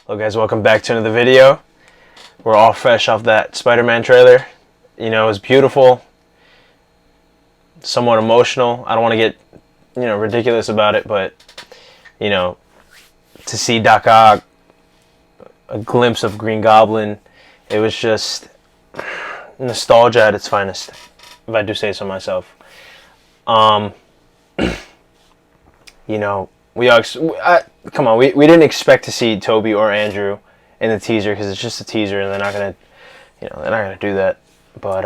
Hello guys, welcome back to another video. We're all fresh off that Spider-Man trailer. You know, it was beautiful, somewhat emotional. I don't want to get, ridiculous about it, but, to see Doc Ock, a glimpse of Green Goblin, it was just nostalgia at its finest, if I do say so myself. Come on, we didn't expect to see Toby or Andrew in the teaser because it's just a teaser and they're not gonna do that. But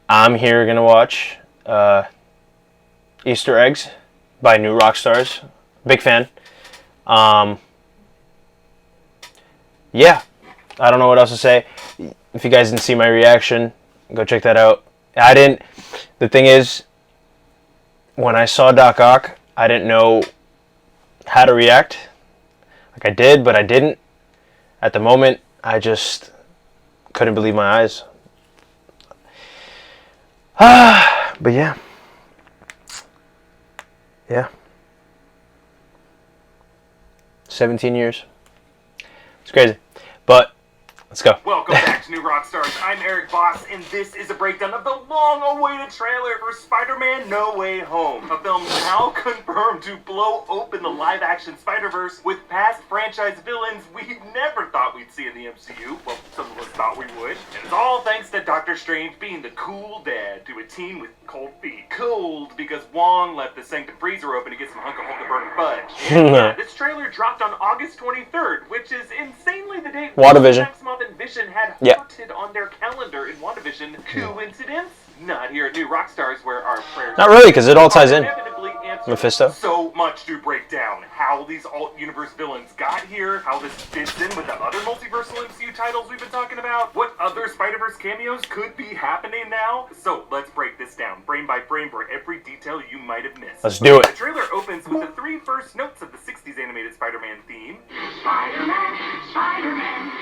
I'm here gonna watch Easter Eggs by New Rockstars. Big fan. Yeah, I don't know what else to say. If you guys didn't see my reaction, go check that out. The thing is, when I saw Doc Ock, I didn't know how to react. Like I did, but I didn't. At the moment, I just couldn't believe my eyes. But yeah. Yeah. 17 years. It's crazy. But let's go. Welcome back to New Rockstars. I'm Eric Boss, and this is a breakdown of the long-awaited trailer for Spider-Man No Way Home. A film now confirmed to blow open the live-action Spider-Verse with past franchise villains we never thought we'd see in the MCU. Well, some of us thought we would. And it's all thanks to Doctor Strange being the cool dad to a teen with cold feet. Cold because Wong left the Sanctum Freezer open to get some hunk-of-hold-the-burning fudge. And yeah, this trailer dropped on August 23rd, which is insanely the date WandaVision. and Vision had hearted on their calendar in WandaVision. Coincidence? Not here at New Rockstars, where our prayers... Not really, because it all ties in. Mephisto. So much to break down. How these alt-universe villains got here, how this fits in with the other multiversal MCU titles we've been talking about, what other Spider-Verse cameos could be happening now. So let's break this down, frame by frame, for every detail you might have missed. Let's do it. The trailer opens with the three first notes of the 60s animated Spider-Man theme. Spider-Man, Spider-Man.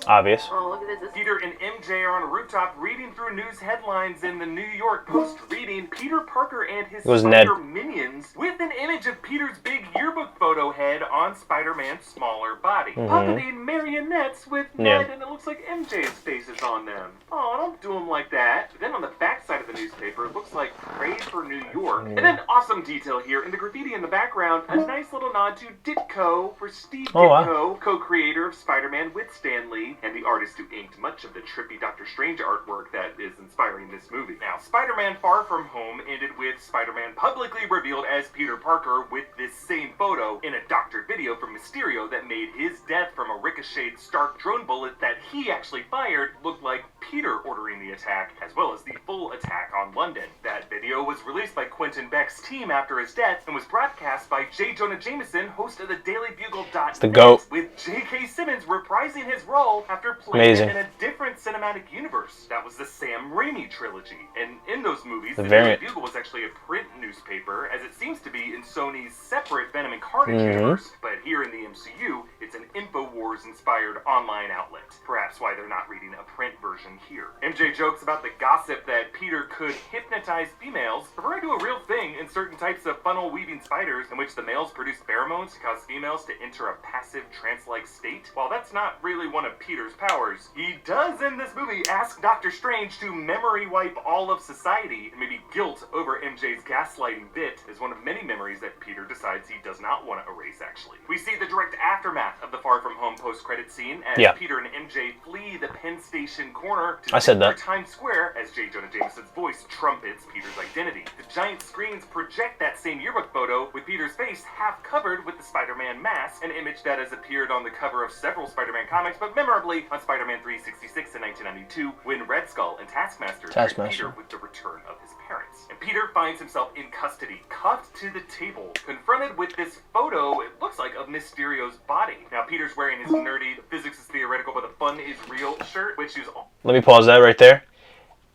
Obvious. Oh, look at this. Peter and MJ are on a rooftop reading through news headlines in the New York Post, reading Peter Parker and his Spider minions with an image of Peter's big yearbook photo head on Spider-Man's smaller body. Puppeting marionettes with Ned, and it looks like MJ's face is on them. Oh, don't do them like that. Then on the back side of the newspaper, it looks like Pray for New York. And then awesome detail here, in the graffiti in the background, a nice little nod to Ditko for Steve Ditko, co-creator of Spider-Man with Stan Lee, and the artist who inked much of the trippy Doctor Strange artwork that is inspiring this movie. Now, Spider-Man Far From Home ended with Spider-Man publicly revealed as Peter Parker with this same photo in a doctored video from Mysterio that made his death from a ricocheted Stark drone bullet that he actually fired look like Peter ordering the attack, as well as the full attack on London. That video was released by Quentin Beck's team after his death and was broadcast by J. Jonah Jameson, host of the DailyBugle.net, the GOAT, with J.K. Simmons reprising his role after playing in a different cinematic universe. That was the Sam Raimi trilogy. And in those movies, the Daily Bugle was actually a print newspaper, as it seems to be in Sony's separate Venom and Carnage universe. But here in the MCU, it's an InfoWars-inspired online outlet. Perhaps why they're not reading a print version here. MJ jokes about the gossip that Peter could hypnotize females, referring to a real thing in certain types of funnel-weaving spiders in which the males produce pheromones to cause females to enter a passive trance-like state. While that's not really one of Peter's powers, he does in this movie ask Doctor Strange to memory wipe all of society, and maybe guilt over MJ's gaslighting bit is one of many memories that Peter decides he does not want to erase, actually. We see the direct aftermath of the Far From Home post-credit scene as Peter and MJ flee the Penn Station corner to Times Square as J. Jonah Jameson's voice trumpets Peter's identity. The giant screens project that same yearbook photo with Peter's face half covered with the Spider-Man mask, an image that has appeared on the cover of several Spider-Man comics, but memorably on Spider-Man 366 in 1992, when Red Skull and Taskmaster tricked Peter with the return of his parents. And Peter finds himself in custody, cuffed to the table, confronted with this photo, it looks like, of Mysterio's body. Now, Peter's wearing his nerdy, physics is theoretical, but the fun is real shirt, which is... Let me pause that right there.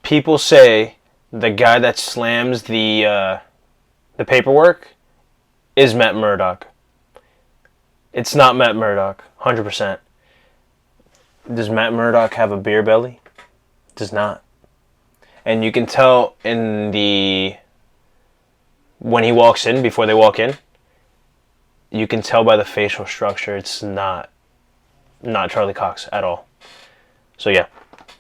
People say the guy that slams the paperwork is Matt Murdock. It's not Matt Murdock, 100%. Does Matt Murdock have a beer belly? Does not. And you can tell in when he walks in, before they walk in, you can tell by the facial structure it's not Charlie Cox at all. So yeah.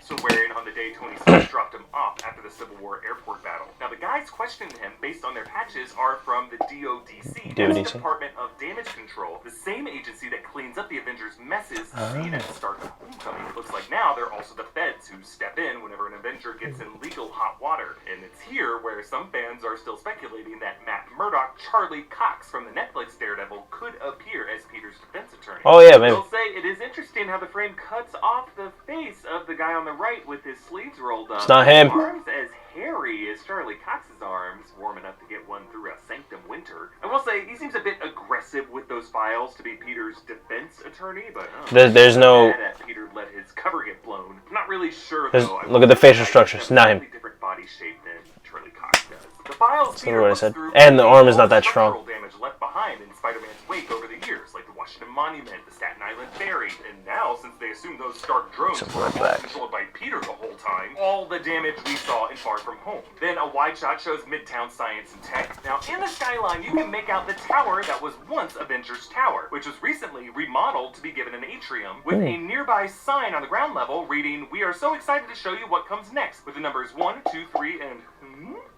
So wearing on the day Tony Stark dropped him off after the Civil War airport battle. Now the guys questioning him based on their patches are from the DODC, that's the Department of Damage Control, the same agency that cleans up the Avengers' messes seen at the start of Homecoming. It looks like now they're also the feds who step in whenever an Avenger gets in legal hot water. And it's here where some fans are still speculating that Matt Murdock, Charlie Cox from the Netflix Daredevil, could appear as Peter's defense attorney. Oh yeah, maybe. They'll say it is interesting how the frame cuts off the face of the guy on the right with his sleeves rolled up. It's not him. Arms as hairy as Charlie Cox's arms, warm enough to get one through a sanctum winter. I will say, he seems a bit aggressive with those files to be Peter's defense attorney, but there's no... mad at Peter let his cover get blown. I'm not really sure, though. Look at the facial structure. It's not him. Different body shape than Charlie Cox does. The files Peter what I said. And the arm is not that strong. Damage left behind in Spider-Man's wake over the years, like the Washington Monument, the Staten Island Ferry, and now, since they assume those Stark drones were all controlled by Peter the whole time, all the damage we saw in Far From Home. Then a wide shot shows Midtown Science and Tech. Now, in the skyline, you can make out the tower that was once Avengers Tower, which was recently remodeled to be given an atrium, with a nearby sign on the ground level reading, "We are so excited to show you what comes next," with the numbers 1, 2, 3, and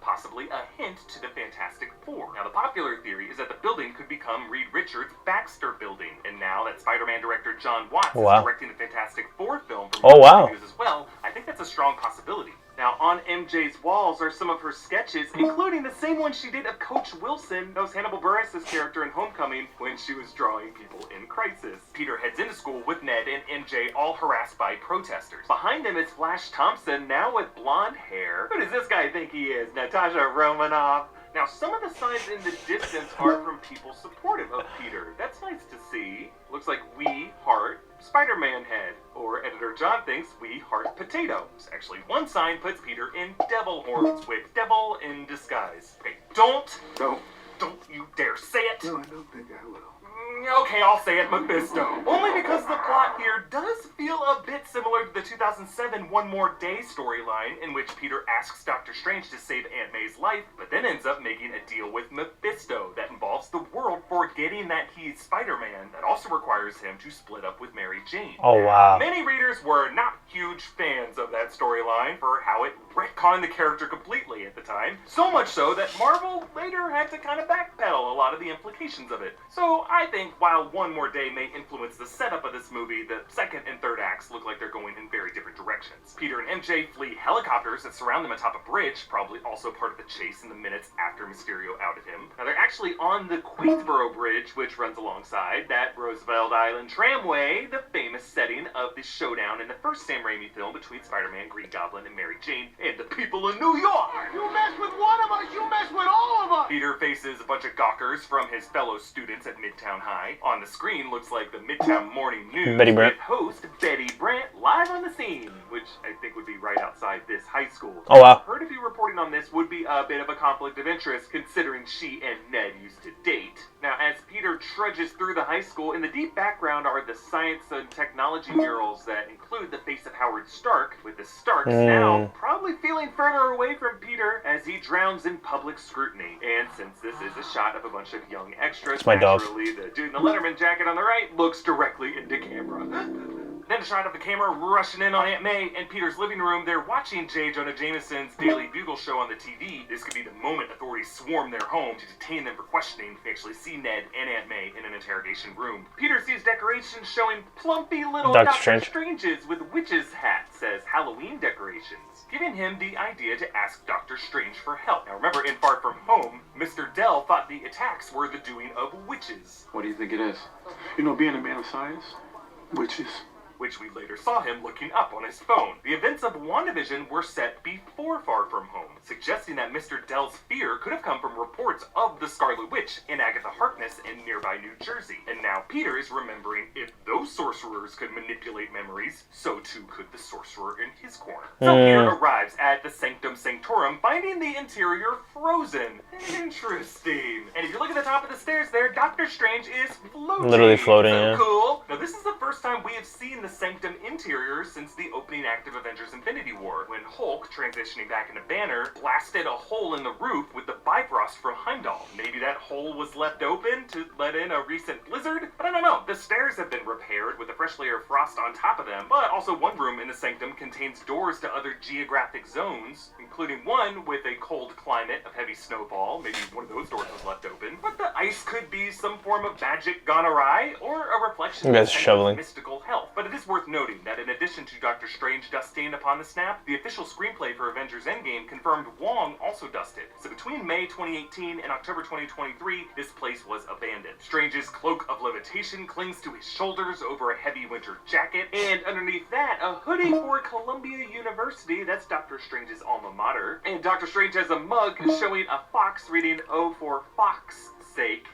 possibly a hint to the Fantastic Four. Now, the popular theory is that the building could become Reed Richards' Baxter Building, and now that Spider-Man director John Watts is directing the Fantastic Four film from Studios as well, I think that's a strong possibility. Now, on MJ's walls are some of her sketches, including the same one she did of Coach Wilson, that was Hannibal Buress' character in Homecoming, when she was drawing people in crisis. Peter heads into school with Ned and MJ, all harassed by protesters. Behind him is Flash Thompson, now with blonde hair. Who does this guy think he is? Natasha Romanoff? Now, some of the signs in the distance are from people supportive of Peter. That's nice to see. Looks like We Heart Spider-Man Head. Or Editor John thinks We Heart Potatoes. Actually, one sign puts Peter in devil horns with devil in disguise. Okay, don't you dare say it! No, I don't think I will. Okay, I'll say it, Mephisto. Only because the plot here does feel a bit similar to the 2007 One More Day storyline, in which Peter asks Doctor Strange to save Aunt May's life, but then ends up making a deal with Mephisto that involves the world forgetting that he's Spider-Man, that also requires him to split up with Mary Jane. Oh, wow. Many readers were not huge fans of that storyline for how it retconned the character completely at the time, so much so that Marvel later had to kind of backpedal a lot of the implications of it. So I think while One More Day may influence the setup of this movie, the second and third acts look like they're going in very different directions. Peter and MJ flee helicopters that surround them atop a bridge, probably also part of the chase in the minutes after Mysterio outed him. Now they're actually on the Queensboro Bridge, which runs alongside that Roosevelt Island tramway, the famous setting of the showdown in the first Sam Raimi film between Spider-Man, Green Goblin, and Mary Jane, and the people of New York! You mess with one of us, you mess with all of us! Peter faces a bunch of gawkers from his fellow students at Midtown High. On the screen looks like the Midtown Morning News with host Betty Brant live on the scene, which I think would be right outside this high school. Oh, wow. Her to be reporting on this would be a bit of a conflict of interest, considering she and Ned used to date. Now, as Peter trudges through the high school, in the deep background are the science and technology murals that include the face of Howard Stark, with the Starks now probably feeling further away from Peter as he drowns in public scrutiny. And since this is a shot of a bunch of young extras, naturally the dude in the Letterman jacket on the right looks directly into camera. Then a shot of the camera rushing in on Aunt May and Peter's living room. They're watching J. Jonah Jameson's Daily Bugle show on the TV. This could be the moment authorities swarm their home to detain them for questioning. We actually see Ned and Aunt May in an interrogation room. Peter sees decorations showing plumpy little Doctor Stranges with witches' hats as Halloween decorations, giving him the idea to ask Doctor Strange for help. Now remember, in Far From Home, Mr. Dell thought the attacks were the doing of witches. What do you think it is? You know, being a man of science, witches. Which we later saw him looking up on his phone. The events of WandaVision were set before Far From Home, suggesting that Mr. Dell's fear could have come from reports of the Scarlet Witch in Agatha Harkness in nearby New Jersey. And now Peter is remembering if those sorcerers could manipulate memories, so too could the sorcerer in his corner. So Peter arrives at the Sanctum Sanctorum, finding the interior frozen. Interesting. And if you look at the top of the stairs there, Doctor Strange is floating. Literally floating, yeah. Cool. Now this is the first time we have seen the Sanctum interior since the opening act of Avengers Infinity War, when Hulk, transitioning back into Banner, blasted a hole in the roof with the Bifrost from Heimdall. Maybe that hole was left open to let in a recent blizzard? But I don't know. The stairs have been repaired with a fresh layer of frost on top of them, but also one room in the Sanctum contains doors to other geographic zones, including one with a cold climate of heavy snowfall. Maybe one of those doors was left open. But the ice could be some form of magic gone awry, or a reflection of shoveling. Mystical health. But it is worth noting that in addition to Doctor Strange dusting upon the snap, the official screenplay for Avengers Endgame confirmed Wong also dusted. So between May 2018 and October 2023, this place was abandoned. Strange's cloak of levitation clings to his shoulders over a heavy winter jacket, and underneath that, a hoodie for Columbia University. That's Doctor Strange's alma mater. And Doctor Strange has a mug showing a fox reading O for Fox sake.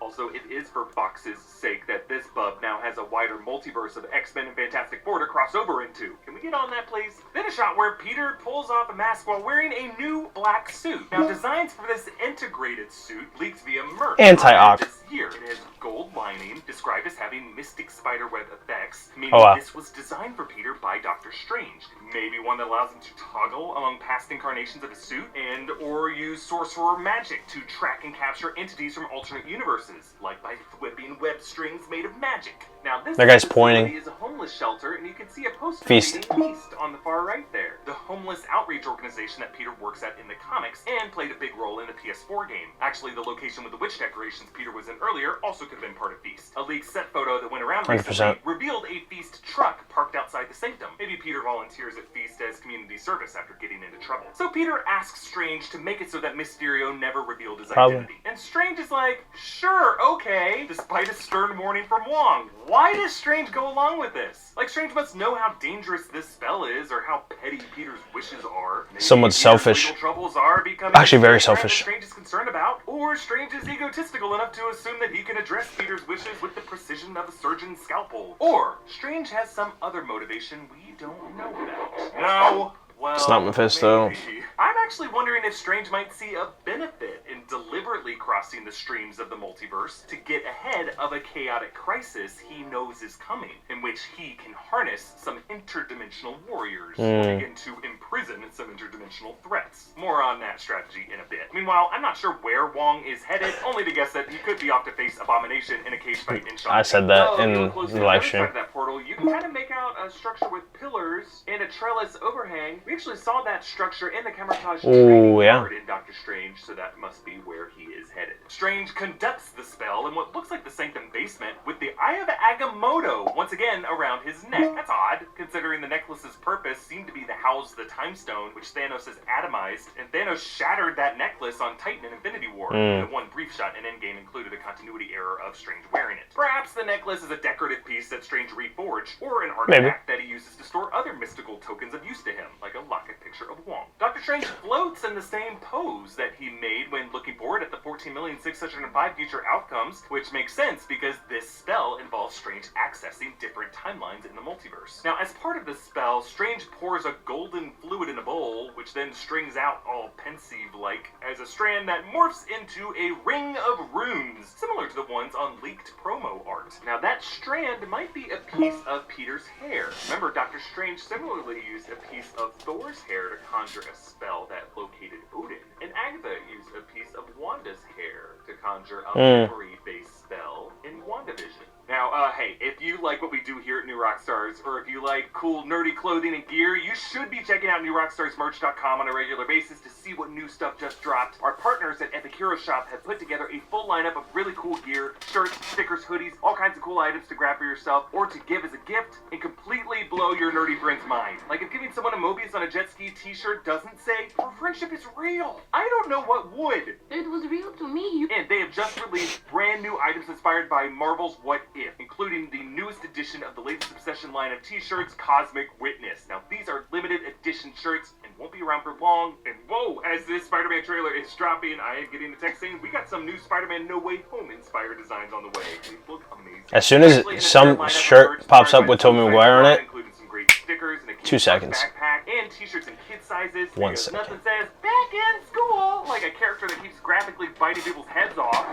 Also, it is for Fox's sake that this bub now has a wider multiverse of X-Men and Fantastic Four to cross over into. Can we get on that, please? Then a shot where Peter pulls off a mask while wearing a new black suit. Now, designs for this integrated suit leaked via Merch Anti-Ock. this year. It has gold lining, described as having mystic spiderweb effects, meaning this was designed for Peter by Doctor Strange. Maybe one that allows him to toggle among past incarnations of his suit, and or use sorcerer magic to track and capture entities from alternate universes, like by whipping web strings made of magic. Now, this that guy's pointing. is a homeless shelter, and you can see a poster Feast. reading Feast on the far right there. The homeless outreach organization that Peter works at in the comics and played a big role in the PS4 game. Actually, the location with the witch decorations Peter was in earlier also could have been part of Feast. A leaked set photo that went around 100%. recently revealed a Feast truck parked outside the Sanctum. Maybe Peter volunteers at Feast as community service after getting into trouble. So Peter asks Strange to make it so that Mysterio never revealed his identity. And Strange is like, sure, okay, despite a stern warning from Wong. Why does Strange go along with this? Like, Strange must know how dangerous this spell is, or how petty Peter's wishes are. Maybe Somewhat selfish. legal troubles are becoming Actually, very a threat that selfish. Strange is concerned about, or Strange is egotistical enough to assume that he can address Peter's wishes with the precision of a surgeon's scalpel. Or Strange has some other motivation we don't know about. No. Well, It's not Mephisto. maybe. I'm actually wondering if Strange might see a benefit in deliberately crossing the streams of the multiverse to get ahead of a chaotic crisis he knows is coming, in which he can harness some interdimensional warriors or begin to imprison some interdimensional threats. More on that strategy in a bit. Meanwhile, I'm not sure where Wong is headed, only to guess that he could be off to face Abomination in a cage fight in Shang-Chi. I said that So, in if you look closely the to live other stream. side of that portal, you can kind of make out a structure with pillars and a trellis overhang. We actually saw that structure in the camouflage training yard in Doctor Strange, so that must be where he is headed. Strange conducts the spell in what looks like the Sanctum basement with the Eye of Agamotto once again around his neck. That's odd, considering the necklace's purpose seemed to be to house the Time Stone, which Thanos has atomized, and Thanos shattered that necklace on Titan in Infinity War. The one brief shot in Endgame included a continuity error of Strange wearing it. Perhaps the necklace is a decorative piece that Strange reforged, or an artifact that he uses to store other mystical tokens of use to him, like a locket picture of Wong. Dr. Strange floats in the same pose that he made when looking forward at the 14,605 future outcomes, which makes sense because this spell involves Strange accessing different timelines in the multiverse. Now, as part of the spell, Strange pours a golden fluid in a bowl, which then strings out all pensive-like as a strand that morphs into a ring of runes, similar to the ones on leaked promo art. Now, that strand might be a piece of Peter's hair. Remember, Doctor Strange similarly used a piece of Thor's hair to conjure a spell that located Odin, and Agatha used a piece of Wanda's hair to conjure a memory-based spell in WandaVision. Now, hey, if you like what we do here at New Rockstars, or if you like cool, nerdy clothing and gear, you should be checking out NewRockstarsMerch.com on a regular basis to see what new stuff just dropped. Our partners at Epic Hero Shop have put together a full lineup of really cool gear, shirts, stickers, hoodies, all kinds of cool items to grab for yourself, or to give as a gift, and completely blow your nerdy friend's mind. Like if giving someone a Mobius on a jet ski t-shirt doesn't say, our friendship is real. I don't know what would. It was real to me. And they have just released brand new items inspired by Marvel's What If, including the newest edition of the latest Obsession line of t-shirts, Cosmic Witness. Now, these are limited edition shirts and won't be around for long. And whoa, as this Spider-Man trailer is dropping, I am getting a text saying we got some new Spider-Man No Way Home inspired designs on the way. They look amazing. As soon as some shirt pops up with Tobey Maguire on it, including some great stickers and a 2 seconds. backpack and t-shirts in kid sizes. 1 because second. Nothing says back in school like a character that keeps graphically biting people's heads off.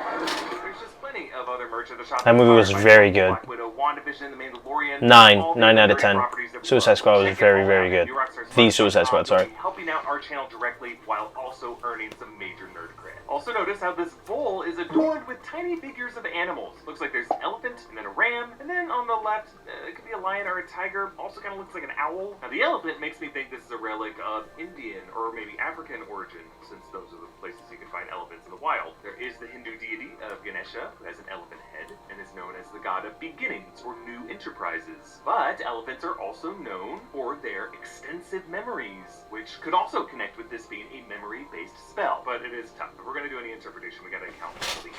There's just plenty of other merch at the shop. That movie was very good. Black Widow, WandaVision, The Mandalorian. 9 out of 10. Suicide Squad was very, very good. The Suicide Squad, sorry. Helping out our channel directly while also earning some major nerd cred. Also notice how this bowl is adorned with tiny figures of animals. Looks like there's an elephant, and then a ram, and then on the left, it could be a lion or a tiger. Also kind of looks like an owl. Now the elephant makes me think this is a relic of Indian or maybe African origin, since those are the places you can find elephants in the wild. There is the Hindu deity of Ganesha, who has an elephant head, and is known as the god of beginnings or new enterprises. But elephants are also known for their extensive memories, which could also connect with this being a memory-based spell. But it is tough. If we're going to do any interpretation, we got to account for the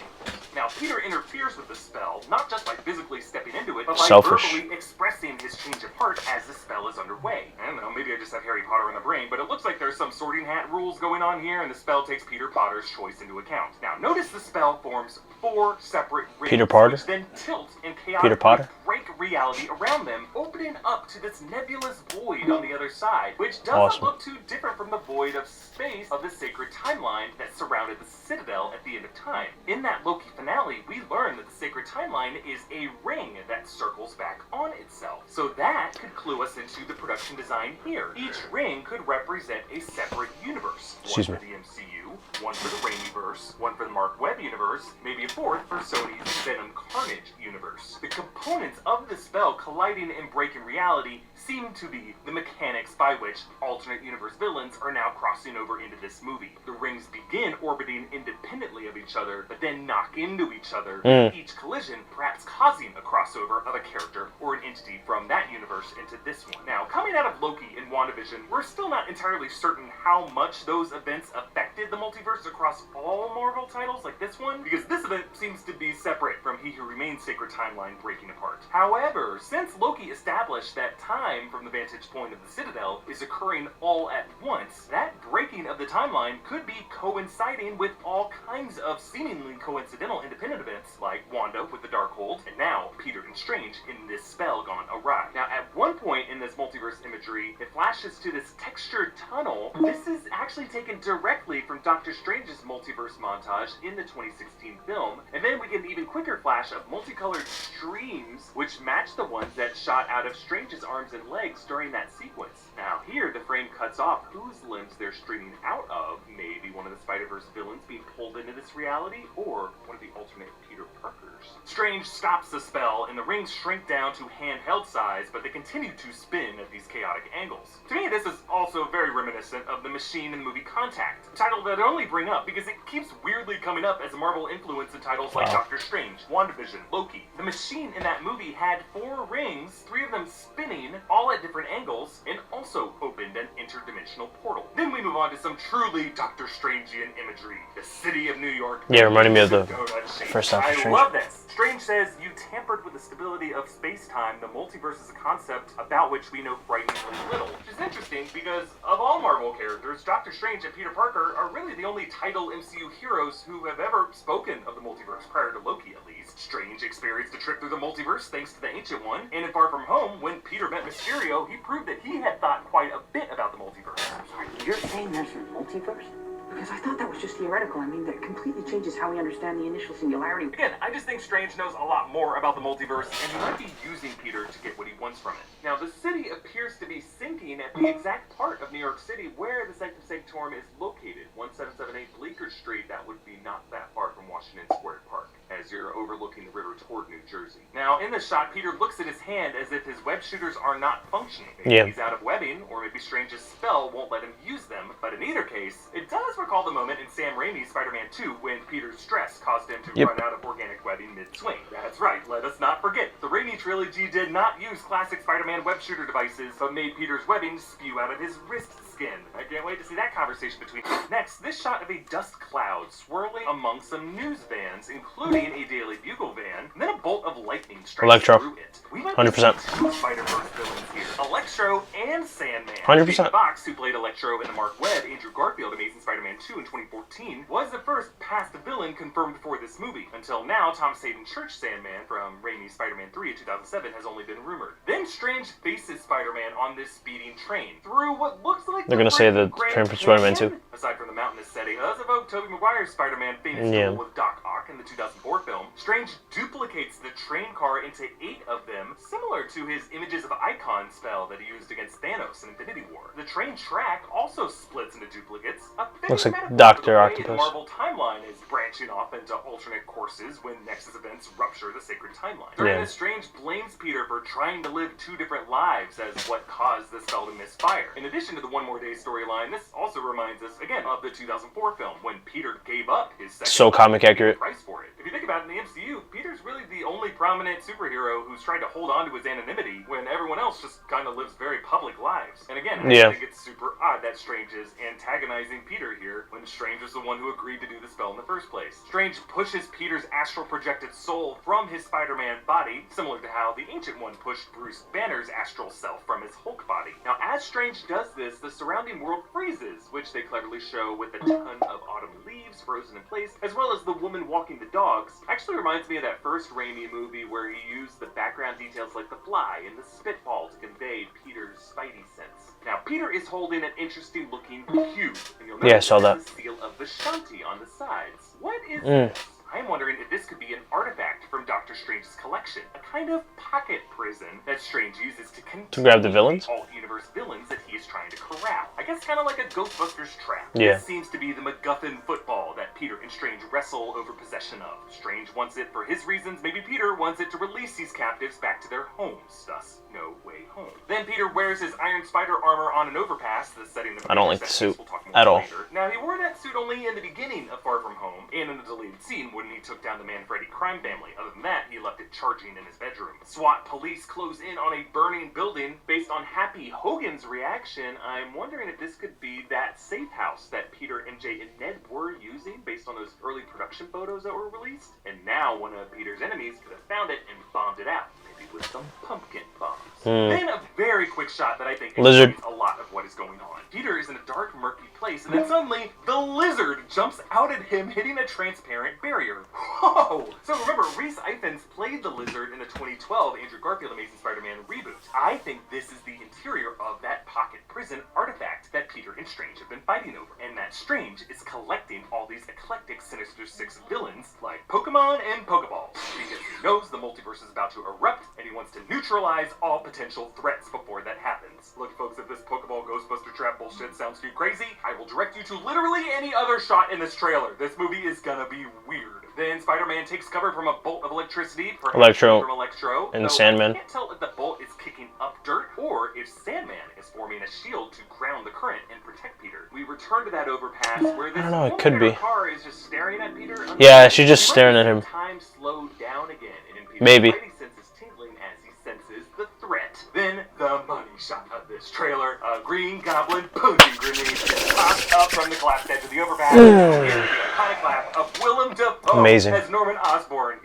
Now, Peter interferes with the spell, not just by physically stepping into it, but by verbally expressing his change of heart as the spell is underway. I don't know, maybe I just have Harry Potter in the brain, but it looks like there's some sorting hat rules going on here, and the spell takes Peter Potter's choice into account. Now, notice the spell forms 4 separate rings, Peter Potter? which then tilt and chaotically break reality around them, opening up to this nebulous void on the other side, which doesn't look too different from the void of space of the sacred timeline that surrounded the Citadel at the end of time. In that Loki finale, we learn that the sacred timeline is a ring that circles back on itself. So that could clue us into the production design here. Each ring could represent a separate universe. One for the MCU, one for the Raimiverse, one for the Mark Webb universe, maybe a fourth for Sony's Venom Carnage universe. The components of the spell colliding and breaking reality seem to be the mechanics by which alternate universe villains are now crossing over into this movie. The rings begin orbiting independently of each other, but then knock into each other, each collision perhaps causing a crossover of a character or an entity from that universe into this one. Now, coming out of Loki and WandaVision, we're still not entirely certain how much those events affected the multiverse across all Marvel titles like this one, because this event seems to be separate from He Who Remains Sacred Timeline breaking apart. However, since Loki established that time from the vantage point of the Citadel is occurring all at once, that breaking of the timeline could be coinciding with all kinds of seemingly coincidental independent events, like Wanda with the Darkhold, and now Peter and Strange in this spell gone awry. Now, at one point in this multiverse imagery, it flashes to this textured tunnel. This is actually taken directly from Doctor Strange's multiverse montage in the 2016 film, and then we get an even quicker flash of multicolored streams, which match the ones that shot out of Strange's arms and legs during that sequence. Now, here, the frame cuts off whose limbs they're streaming out of, maybe one of the Spider-Verse villains being pulled into this reality, or one of the alternate Peter Parkers. Strange stops the spell, and the rings shrink down to handheld size, but they continue to spin at these chaotic angles. To me, this is also very reminiscent of the Machine in the movie Contact, a title that I only bring up because it keeps weirdly coming up as a Marvel influence in titles like Doctor Strange, WandaVision, Loki. The Machine in that movie had 4 rings, 3 of them spinning, all at different angles, and also opened an interdimensional portal. Then we move on to some truly Doctor Strangean imagery. The city of New York. Yeah, reminding me of the first Doctor Strange. I love this. Strange says, "You tampered with the stability of space-time. The multiverse is a concept about which we know frighteningly little." Which is interesting because of all Marvel characters, Doctor Strange and Peter Parker are really the only title MCU heroes who have ever spoken of the multiverse, prior to Loki at least. Strange experienced a trip through the multiverse thanks to the Ancient One, and in Far From Home, when Peter met Mysterio, he proved that he had thought quite a bit about the multiverse. I'm sorry, you're saying there's a multiverse? Because I thought that was just theoretical. I mean, that completely changes how we understand the initial singularity. Again, I just think Strange knows a lot more about the multiverse, and he might be using Peter to get what he wants from it. Now, the city appears to be sinking at the exact part of New York City where the Sanctum Sanctorum is located, 1778 Bleecker Street. That would be not that far from Washington Square Park, as you're overlooking the river toward New Jersey. Now, in this shot, Peter looks at his hand as if his web shooters are not functioning. Maybe he's out of webbing, or maybe Strange's spell won't let him use them. But in either case, it does recall the moment in Sam Raimi's Spider-Man 2 when Peter's stress caused him to run out of organic webbing mid-swing. That's right, let us not forget. The Raimi trilogy did not use classic Spider-Man web shooter devices, but made Peter's webbing spew out of his wrist skin. I can't wait to see that conversation between them. Next, this shot of a dust cloud swirling among some news vans, including a Daily Bugle van, and then a bolt of lightning strikes through it. We might 100%. see 2 Spider-Verse villains here. Electro and Sandman. 100%. Fox, who played Electro in the Mark Webb, Andrew Garfield, Amazing Spider-Man 2 in 2014, was the first past villain confirmed for this movie. Until now, Tom Hayden Church Sandman from Raimi's Spider-Man 3 in 2007 has only been rumored. Then Strange faces Spider-Man on this speeding train through what looks like they're gonna say the train from Spider-Man 2. Aside from the mountainous setting, does evoke Tobey Maguire's Spider-Man famous duel with Doc Ock. Ock in the 2004 film, Strange duplicates the train car into 8 of them, similar to his Images of Icon spell that he used against Thanos in Infinity War. The train track also splits into duplicates. Looks like Dr. Octopus. The Marvel timeline is branching off into alternate courses when Nexus events rupture the sacred timeline. During this, Strange blames Peter for trying to live 2 different lives as what caused the spell to misfire. In addition to the One More Day storyline, this also reminds us, again, of the 2004 film, when Peter gave up his second comic accurate price for it. If you think about it, in the MCU, Peter's really the only prominent superhero who's trying to hold on to his anonymity when everyone else just kind of lives very public lives. And again, I think it's super odd that Strange is antagonizing Peter here when Strange was the one who agreed to do the spell in the first place. Strange pushes Peter's astral projected soul from his Spider-Man body, similar to how the Ancient One pushed Bruce Banner's astral self from his Hulk body. Now, as Strange does this, the surrounding world freezes, which they cleverly show with a ton of autumn leaves frozen in place, as well as the woman walking the dogs. Actually reminds me of that first Raimi movie where he used the background details like the fly and the spitball to convey Peter's spidey sense. Now, Peter is holding an interesting looking cube, and you'll notice the seal of Vishanti on the sides. What is this? I'm wondering if this could be an artifact from Doctor Strange's collection, a kind of pocket prison that Strange uses to grab the villains? Alt-universe villains that he is trying to corral. I guess kind of like a Ghostbusters trap. Yeah. This seems to be the MacGuffin football that Peter and Strange wrestle over possession of. Strange wants it for his reasons, maybe Peter wants it to release these captives back to their homes, thus No Way Home. Then Peter wears his Iron Spider armor on an overpass, the setting of I don't like the suit at all. Now, he wore that suit only in the beginning of Far From Home, and in the deleted scene when he took down the Manfredi crime family. Other than that, he left it charging in his bedroom. SWAT police close in on a burning building. Based on Happy Hogan's reaction, I'm wondering if this could be that safe house that Peter, MJ, and Ned were using based on those early production photos that were released. And now one of Peter's enemies could have found it and bombed it out. Maybe with some pumpkin bombs. Then a very quick shot that I think explains a lot of what is going on. Peter is in a dark, murky place, and then suddenly, the lizard jumps out at him, hitting a transparent barrier. Whoa! So remember, Rhys Ifans played the lizard in the 2012 Andrew Garfield Amazing Spider-Man reboot. I think this is the interior of that pocket prison artifact that Peter and Strange have been fighting over, and that Strange is collecting all these eclectic Sinister Six villains, like Pokemon and Pokeballs, because he knows the multiverse is about to erupt, and he wants to neutralize all potential threats before that happens. Look, folks, if this Pokeball Ghostbuster trap bullshit sounds too crazy, I will direct you to literally any other shot in this trailer. This movie is gonna be weird. Then Spider-Man takes cover from a bolt of electricity, from Electro, and Sandman. I can't tell if the bolt is kicking up dirt or if Sandman is forming a shield to ground the current and protect Peter. We return to that overpass where this woman in her car is just staring at Peter. Yeah, she's just staring at him. Time slowed down again, and Peter's Maybe. sense is tingling as he senses the threat. Then the money shot of this trailer, a Green Goblin punching grenade popped up from the collapsed edge of the overpass. And the iconic laugh of Willem Dafoe as Norman Osborn.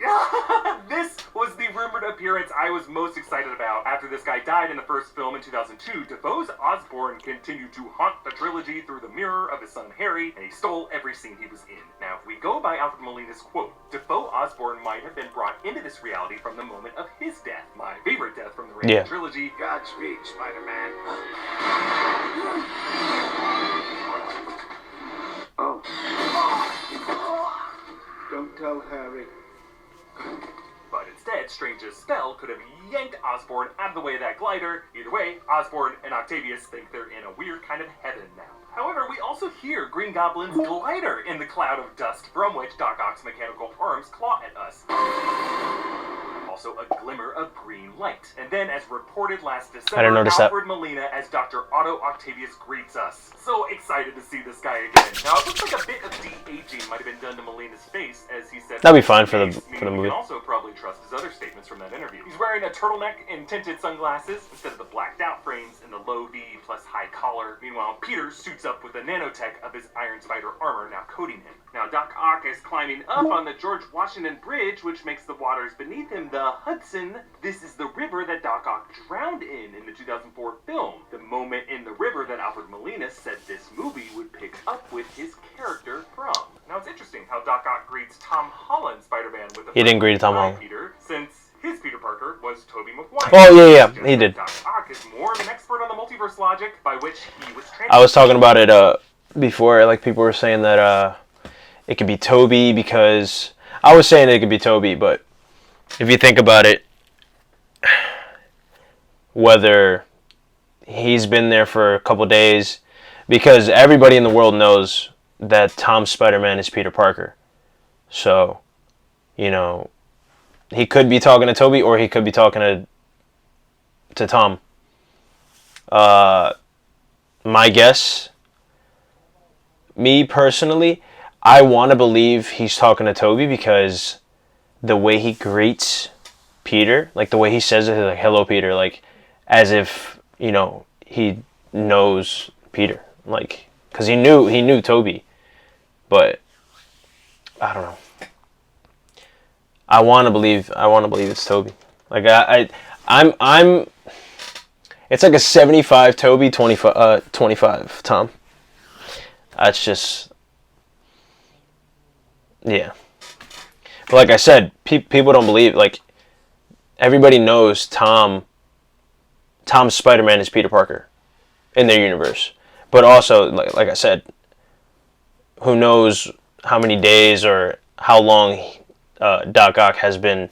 This was the rumored appearance I was most excited about. After this guy died in the first film in 2002, Dafoe's Osborn continued to haunt the trilogy through the mirror of his son Harry, and he stole every scene he was in. Now, if we go by Alfred Molina's quote, Dafoe Osborn might have been brought into this reality from the moment of his death. My favorite death from the Raimi trilogy. Godspeed, Spider-Man. Oh. Don't tell Harry. But instead, Strange's spell could have yanked Osborn out of the way of that glider. Either way, Osborn and Octavius think they're in a weird kind of heaven now. However, we also hear Green Goblin's glider in the cloud of dust from which Doc Ock's mechanical arms claw at us. Also a glimmer of green light. And then, as reported last December, Alfred Molina as Dr. Otto Octavius greets us. So excited to see this guy again. Now, it looks like a bit of de-aging might have been done to Molina's face, as he said... That'd be fine for the movie. You can also probably trust his other statements from that interview. He's wearing a turtleneck and tinted sunglasses instead of the blacked out frames and the low V plus high collar. Meanwhile, Peter suits up with the nanotech of his Iron Spider armor now coating him. Now, Doc Ock is climbing up on the George Washington Bridge, which makes the waters beneath him the Hudson. This is the river that Doc Ock drowned in the 2004 film. The moment in the river that Alfred Molina said this movie would pick up with his character from. Now, it's interesting how Doc Ock greets Tom Holland's Spider-Man with a... He didn't greet Tom Holland. Peter, since his Peter Parker was Tobey Maguire. Oh, yeah, he did. Doc Ock is more of an expert on the multiverse logic by which he was... I was talking about it before, like people were saying that... it could be Toby because I was saying it could be Toby, but if you think about it, whether he's been there for a couple days, because everybody in the world knows that Tom Spider-Man is Peter Parker. So, he could be talking to Toby, or he could be talking to Tom. My guess, me personally, I want to believe he's talking to Toby because the way he greets Peter, like the way he says it, like "Hello, Peter," like as if he knows Peter, like because he knew Toby, but I don't know. I want to believe it's Toby. Like I'm. It's like a 75 Toby, 25 Tom. That's just, yeah. But like I said, people don't believe. Like everybody knows Tom's Spider-Man is Peter Parker in their universe. But also, like I said, who knows how many days or how long Doc Ock has been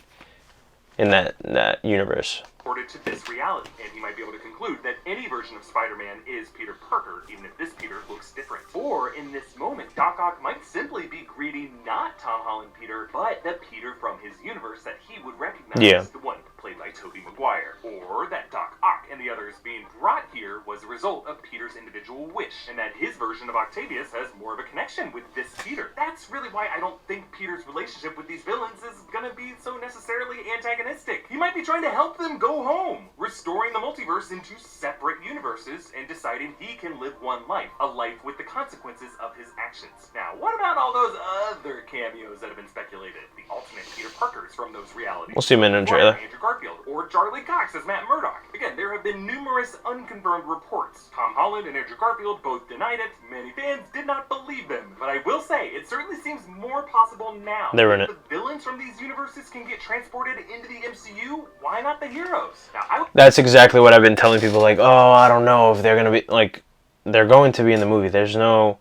in that universe. To this reality, and he might be able to conclude that any version of Spider-Man is Peter Parker, even if this Peter looks different. Or, in this moment, Doc Ock might simply be greeting not Tom Holland Peter, but the Peter from his universe that he would recognize, the one played by Tobey Maguire. Or that Doc Ock and the others being brought here was a result of Peter's individual wish, and that his version of Octavius has more of a connection with this Peter. That's really why I don't think Peter's relationship with these villains is gonna be so necessarily antagonistic. He might be trying to help them go home, restoring the multiverse into separate universes and deciding he can live one life, a life with the consequences of his actions. Now, what about all those other cameos that have been speculated? The alternate Peter Parkers from those realities. We'll see him in the trailer. Andrew Garfield, or Charlie Cox as Matt Murdock. Again, there have been numerous unconfirmed reports. Tom Holland and Andrew Garfield both denied it. Many fans did not believe them. But I will say, it certainly seems more possible now. They're in it. If the villains from these universes can get transported into the MCU, why not the heroes? Now, that's exactly what I've been telling people, like, oh, I don't know if they're going to be, like, they're going to be in the movie. There's no,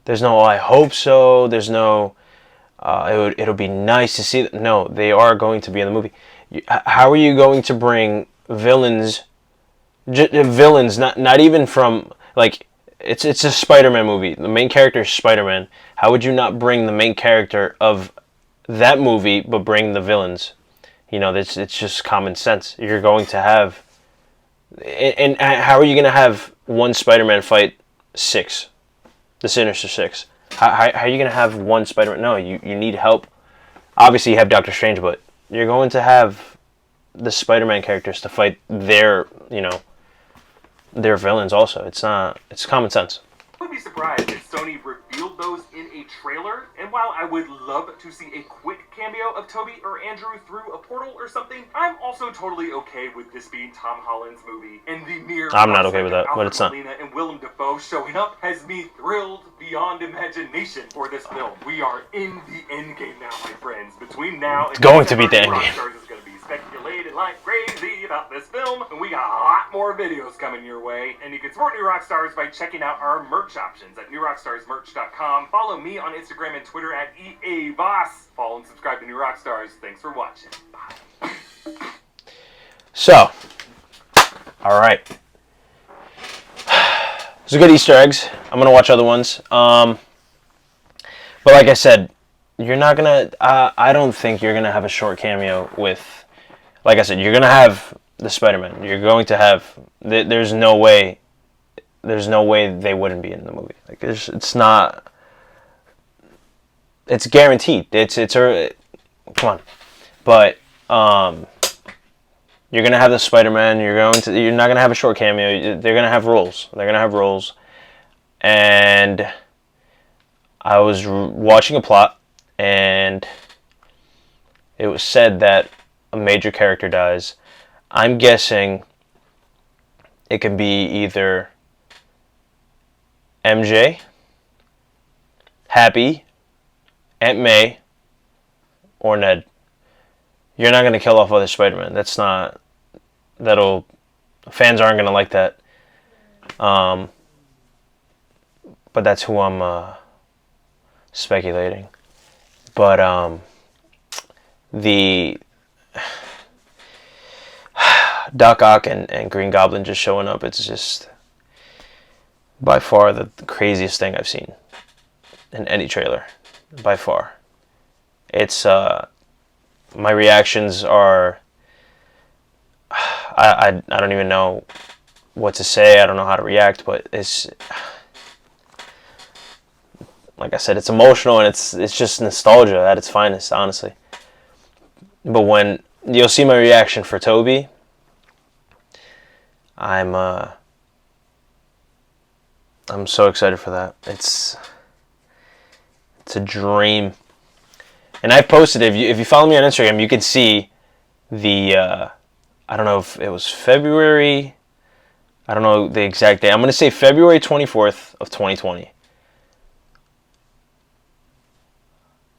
oh, I hope so. There's no, it'll be nice to see them. No, they are going to be in the movie. How are you going to bring villains, not even from, like, it's a Spider-Man movie. The main character is Spider-Man. How would you not bring the main character of that movie, but bring the villains? It's just common sense. You're going to have, and how are you going to have one Spider-Man fight six, the Sinister Six? How are you going to have one Spider-Man? No, you need help. Obviously, you have Doctor Strange, but you're going to have the Spider-Man characters to fight their villains also. It's common sense. I would be surprised if Sony revealed those in a trailer, and while I would love to see a quick cameo of Tobey or Andrew through a portal or something, I'm also totally okay with this being Tom Holland's movie, and the mere I'm not okay with that, but it's not. Molina and Willem Dafoe showing up has me thrilled beyond imagination for this film. We are in the end game now, my friends. Between now and it's going to be the end game. Rockstars is going to be speculated like crazy about this film, and we got a lot more videos coming your way. And you can support New Rockstars by checking out our merch options at newrockstarsmerch.com. Follow me on Instagram and Twitter at EABoss. Follow and subscribe to New Rockstars. Thanks for watching. Bye. So, all right. Those are good Easter eggs. I'm gonna watch other ones. But like I said, you're not gonna. I don't think you're gonna have a short cameo with. Like I said, you're gonna have the Spider-Man. You're going to have. There's no way. There's no way they wouldn't be in the movie. Like it's not. It's guaranteed. Come on, but you're gonna have the Spider-Man. You're not gonna have a short cameo. They're gonna have roles. And I was watching a plot, and it was said that a major character dies. I'm guessing it could be either MJ, Happy, Aunt May, or Ned. You're not going to kill off other Spider-Man. Fans aren't going to like that. But that's who I'm speculating. But the Doc Ock and Green Goblin just showing up, it's just by far the craziest thing I've seen in any trailer. By far. It's, my reactions are, I don't even know what to say. I don't know how to react, but it's, like I said, it's emotional, and it's just nostalgia at its finest, honestly. But when you'll see my reaction for Toby, I'm so excited for that. It's a dream. And I posted, if you follow me on Instagram, you can see the, I don't know if it was February, I don't know the exact day. I'm going to say February 24th of 2020.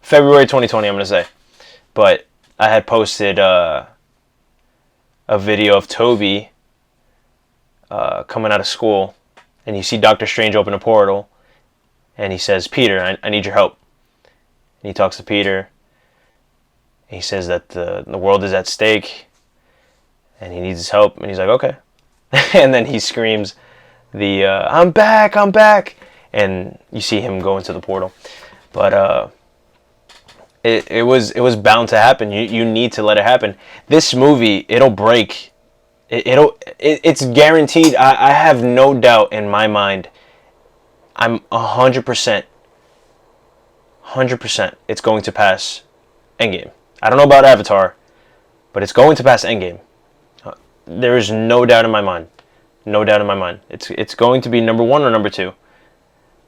February 2020, I'm going to say. But I had posted a video of Toby coming out of school, and you see Doctor Strange open a portal, and he says, "Peter, I need your help." And he talks to Peter. He says that the world is at stake, and he needs his help, and he's like, "Okay." And then he screams, "I'm back, I'm back!" And you see him go into the portal. But it was bound to happen. You need to let it happen. This movie, it'll break. It's guaranteed. I have no doubt in my mind. I'm 100%. It's going to pass Endgame. I don't know about Avatar, but it's going to pass Endgame. There is no doubt in my mind. No doubt in my mind. It's going to be number 1 or number 2.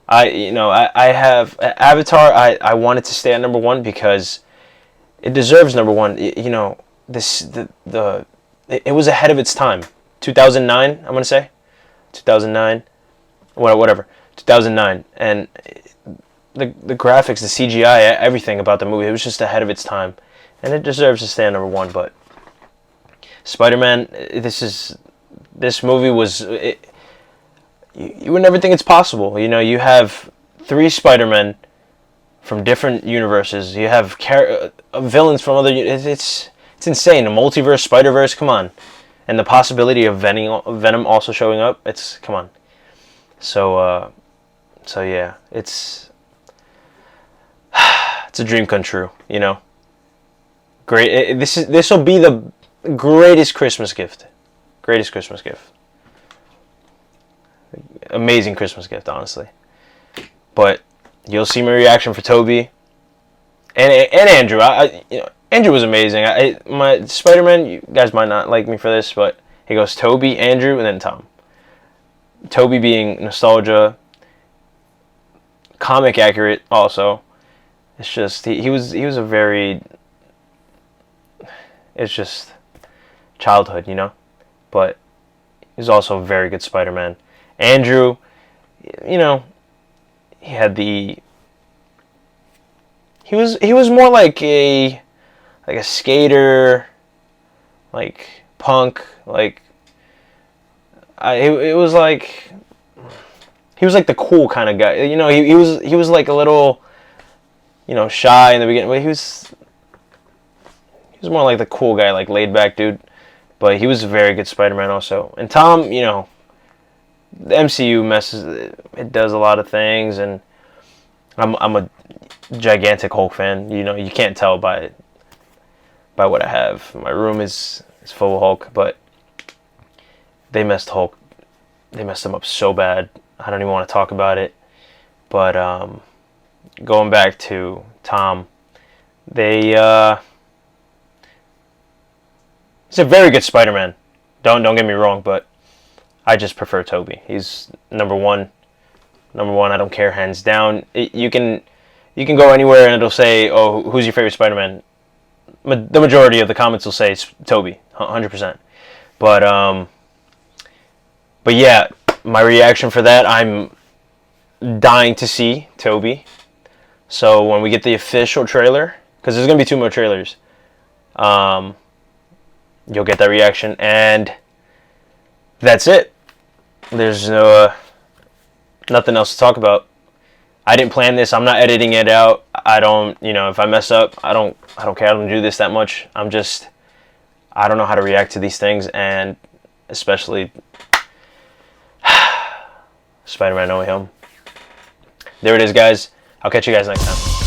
I have Avatar. I want it to stay at number 1 because it deserves number 1. It was ahead of its time. 2009, I'm gonna say, 2009, whatever, 2009, and the graphics, the CGI, everything about the movie, it was just ahead of its time, and it deserves to stay at number 1. But Spider-Man, this movie was. You would never think it's possible. You have 3 Spider-Men from different universes. You have villains from other. It's insane. A multiverse, Spider-Verse. Come on, and the possibility of Venom also showing up. Come on. So yeah, it's a dream come true. Great. This will be the greatest Christmas gift. Greatest Christmas gift. Amazing Christmas gift, honestly. But you'll see my reaction for Toby and Andrew. Andrew was amazing. My Spider-Man, you guys might not like me for this, but he goes Toby, Andrew, and then Tom. Toby being nostalgia, comic accurate also. It's just he was a very. It's just childhood, but he's also a very good Spider-Man. Andrew, he had he was more like a skater, like punk, like it was like he was like the cool kind of guy. He was like a little shy in the beginning, but he was more like the cool guy, like laid back dude. But he was a very good Spider-Man also. And Tom, the MCU it does a lot of things, and I'm a gigantic Hulk fan. You can't tell by what I have. My room is full of Hulk, but they messed Hulk. They messed him up so bad. I don't even want to talk about it. But going back to Tom, he's a very good Spider-Man. Don't get me wrong, but I just prefer Toby. He's number 1. Number 1, I don't care, hands down. You can go anywhere and it'll say, "Oh, who's your favorite Spider-Man?" The majority of the comments will say it's Toby, 100%. But yeah, my reaction for that, I'm dying to see Toby. So when we get the official trailer, because there's gonna be 2 more trailers, you'll get that reaction, and that's it. There's nothing else to talk about. I didn't plan this. I'm not editing it out. I don't, you know, if I mess up, I don't care. I don't do this that much. I don't know how to react to these things, and especially Spider-Man No Way Home. There it is, guys. I'll catch you guys next time.